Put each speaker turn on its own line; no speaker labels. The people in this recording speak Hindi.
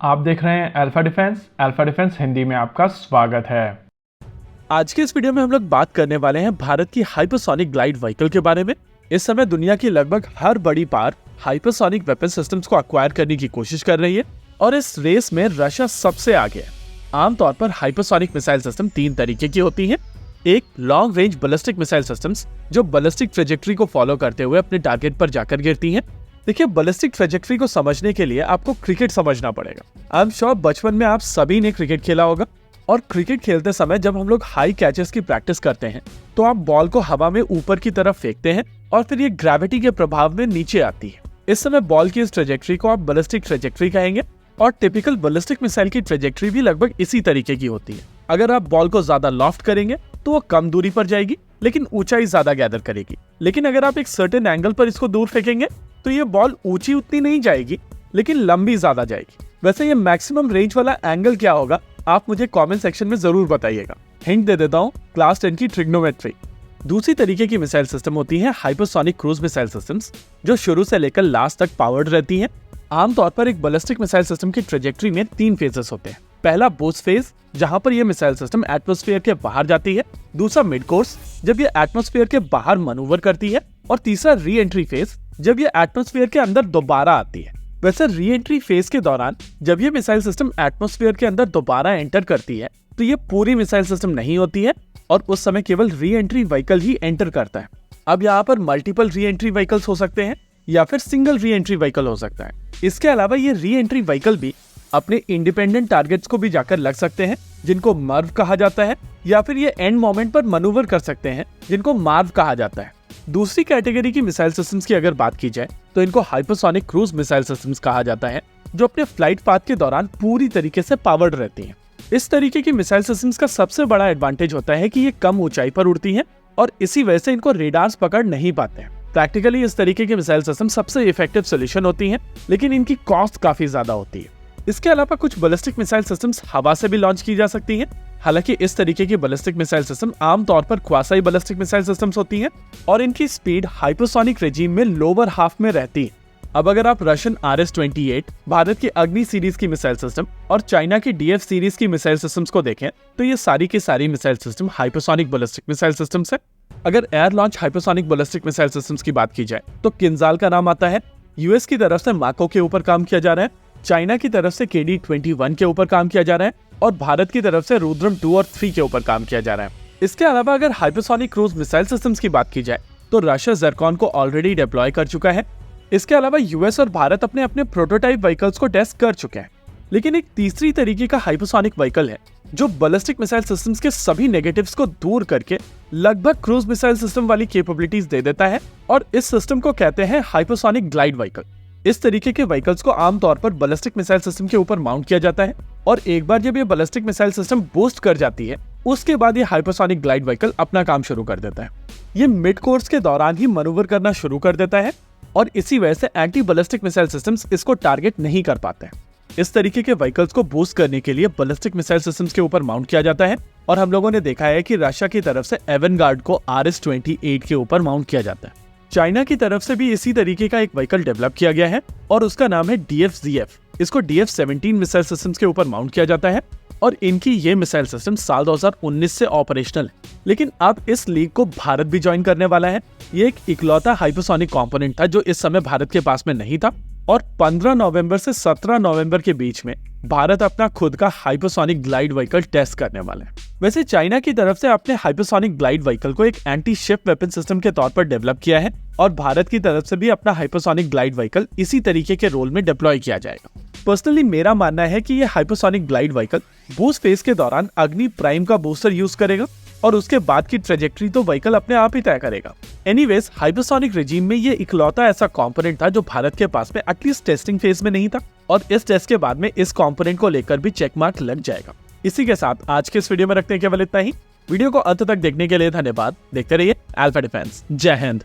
आप देख रहे हैं अल्फा डिफेंस हिंदी में आपका स्वागत है।
आज के इस वीडियो में हम लोग बात करने वाले हैं भारत की हाइपरसोनिक ग्लाइड व्हीकल के बारे में। इस समय दुनिया की लगभग हर बड़ी पावर हाइपरसोनिक वेपन सिस्टम्स को अक्वायर करने की कोशिश कर रही है और इस रेस में रशिया सबसे आगे है। आमतौर पर हाइपरसोनिक मिसाइल सिस्टम 3 तरीके की होती हैं। एक long range ballistic missile systems जो बैलिस्टिक ट्रेजेक्टरी को फॉलो करते हुए अपने टारगेट पर जाकर गिरती हैं। देखिए, बैलिस्टिक ट्रेजेक्टरी को समझने के लिए आपको क्रिकेट समझना पड़ेगा। आई एम श्योर बचपन में आप सभी ने क्रिकेट खेला होगा और क्रिकेट खेलते समय जब हम लोग हाई कैचेस की प्रैक्टिस करते हैं तो आप बॉल को हवा में ऊपर की तरफ फेंकते हैं और फिर ये ग्रेविटी के प्रभाव में नीचे आती है। इस समय बॉल की इस ट्रेजेक्टरी को आप बैलिस्टिक ट्रेजेक्टरी कहेंगे और टिपिकल बैलिस्टिक मिसाइल की ट्रेजेक्टरी भी लगभग इसी तरीके की होती है। अगर आप बॉल को ज्यादा लॉफ्ट करेंगे तो वो कम दूरी पर जाएगी लेकिन ऊंचाई ज्यादा गैदर करेगी। लेकिन अगर आप एक सर्टेन एंगल पर इसको दूर फेंकेंगे तो ये बॉल ऊंची उतनी नहीं जाएगी लेकिन लंबी ज्यादा जाएगी। वैसे ये मैक्सिमम रेंज वाला एंगल क्या होगा आप मुझे कमेंट सेक्शन में जरूर बताइएगा। हिंट दे देता हूँ, क्लास 10 की ट्रिग्नोमेट्री। दूसरी तरीके की मिसाइल सिस्टम होती है हाइपरसोनिक क्रूज मिसाइल सिस्टम्स जो शुरू से लेकर लास्ट तक पावर्ड रहती हैं। आमतौर पर एक बैलिस्टिक मिसाइल सिस्टम की ट्रेजेक्टरी में 3 फेजेस होते हैं। पहला बूस्ट फेज जहां पर यह मिसाइल सिस्टम एटमॉस्फेयर के बाहर जाती है, दूसरा मिड कोर्स जब ये एटमॉस्फेयर के बाहर मैनूवर करती है और तीसरा री एंट्री फेज जब ये एटमॉस्फेयर के अंदर दोबारा आती है। वैसे री एंट्री फेज के दौरान जब ये मिसाइल सिस्टम एटमॉस्फेयर के अंदर दोबारा एंटर करती है तो ये पूरी मिसाइल सिस्टम नहीं होती है और उस समय केवल री एंट्री व्हीकल ही एंटर करता है। अब यहाँ पर मल्टीपल री एंट्री व्हीकल्स हो सकते हैं या फिर सिंगल री एंट्री व्हीकल हो सकता है। इसके अलावा ये री एंट्री व्हीकल भी अपने इंडिपेंडेंट टारगेट्स को भी जाकर लग सकते हैं जिनको मर्व कहा जाता है, या फिर ये एंड मोमेंट पर मनूवर कर सकते हैं जिनको मार्व कहा जाता है। दूसरी कैटेगरी की मिसाइल सिस्टम्स की अगर बात की जाए तो इनको हाइपरसोनिक क्रूज मिसाइल सिस्टम्स कहा जाता है जो अपने फ्लाइट पाथ के दौरान पूरी तरीके से पावर्ड रहती हैं। इस तरीके की मिसाइल सिस्टम्स का सबसे बड़ा एडवांटेज होता है कि ये कम ऊंचाई पर उड़ती हैं और इसी वजह से इनको रेडार्स पकड़ नहीं पाते हैं। प्रैक्टिकली इस तरीके के मिसाइल सिस्टम सबसे इफेक्टिव सोल्यूशन होती हैं लेकिन इनकी कॉस्ट काफी ज्यादा होती है। इसके अलावा कुछ बैलिस्टिक मिसाइल सिस्टम्स हवा से भी लॉन्च की जा सकती हैं। हालांकि इस तरीके की बैलिस्टिक मिसाइल सिस्टम आमतौर पर क्वासी बैलिस्टिक मिसाइल सिस्टम्स होती हैं और इनकी स्पीड हाइपरसोनिक रेजिम में लोअर हाफ में रहती है। अब अगर आप रशियन RS-28, भारत की अग्नि सीरीज की मिसाइल सिस्टम और चाइना की DF सीरीज की मिसाइल सिस्टम्स को देखें तो ये सारी की सारी missile system hypersonic ballistic missile systems है। अगर air launch hypersonic ballistic missile systems की बात की जाए तो किंजाल का नाम आता है। यूएस की तरफ से माको के ऊपर काम किया जा रहा है, चाइना की तरफ से KD-21 के ऊपर काम किया जा रहा है और भारत की तरफ से रुद्रम 2 और 3 के ऊपर काम किया जा रहा है। इसके अलावा अगर हाइपरसोनिक क्रूज मिसाइल सिस्टम्स की बात की जाए तो रशिया ज़र्कॉन को ऑलरेडी डिप्लॉय कर चुका है। इसके अलावा यूएस और भारत अपने अपने प्रोटोटाइप व्हीकल्स को टेस्ट कर चुके हैं। लेकिन एक तीसरी तरीके का हाइपरसोनिक व्हीकल है जो बैलिस्टिक मिसाइल सिस्टम्स के सभी नेगेटिव्स को दूर करके लगभग क्रूज मिसाइल सिस्टम वाली कैपेबिलिटीज दे देता है और इस सिस्टम को कहते हैं हाइपरसोनिक ग्लाइड व्हीकल। इस तरीके के व्हीकल्स को आमतौर पर बैलिस्टिक मिसाइल सिस्टम के ऊपर माउंट किया जाता है और एक बार जब ये बैलिस्टिक मिसाइल सिस्टम बूस्ट कर जाती है उसके बाद ये हाइपरसोनिक ग्लाइड व्हीकल अपना काम शुरू कर देता है। ये मिड कोर्स के दौरान ही मैनूवर करना शुरू कर देता है और इसी वजह से एंटी बैलिस्टिक मिसाइल सिस्टम्स इसको टारगेट नहीं कर पाते हैं। इस तरीके के व्हीकल्स को बूस्ट करने के लिए बैलिस्टिक मिसाइल सिस्टम्स के ऊपर माउंट किया जाता है और हम लोगों ने देखा है कि रशिया की तरफ से एवेनगार्ड को RS-28 के ऊपर माउंट किया जाता है। चाइना की तरफ से भी इसी तरीके का एक व्हीकल डेवलप किया गया है और उसका नाम है DF-ZF। इसको DF-17 मिसाइल सिस्टम्स के ऊपर माउंट किया जाता है और इनकी ये मिसाइल सिस्टम साल 2019 से ऑपरेशनल है। लेकिन अब इस लीग को भारत भी ज्वाइन करने वाला है। ये एक इकलौता हाइपरसोनिक कंपोनेंट था जो इस समय भारत के पास में नहीं था और 15 नवंबर से 17 नवंबर के बीच में भारत अपना खुद का हाइपरसोनिक ग्लाइड व्हीकल टेस्ट करने वाला है। वैसे चाइना की तरफ से अपने हाइपरसोनिक ग्लाइड व्हीकल को एक एंटी शिप वेपन सिस्टम के तौर पर डेवलप किया है और भारत की तरफ से भी अपना हाइपरसोनिक ग्लाइड व्हीकल इसी तरीके के रोल में डिप्लॉय किया जाएगा। पर्सनली मेरा मानना है कि ये hypersonic glide vehicle boost phase के दौरान अग्नि प्राइम का बूस्टर यूज करेगा और उसके बाद की ट्रेजेक्टरी तो व्हीकल अपने आप ही तय करेगा। एनीवेज, हाइपरसोनिक रेजिम में ये इकलौता ऐसा कंपोनेंट था जो भारत के पास में एटलीस्ट टेस्टिंग फेज में नहीं था और इस टेस्ट के बाद में इस कंपोनेंट को लेकर भी चेक मार्क लग जाएगा। इसी के साथ आज के इस वीडियो में रखते हैं केवल इतना ही। वीडियो को अंत तक देखने के लिए धन्यवाद। देखते रहिए अल्फा डिफेंस। जय हिंद।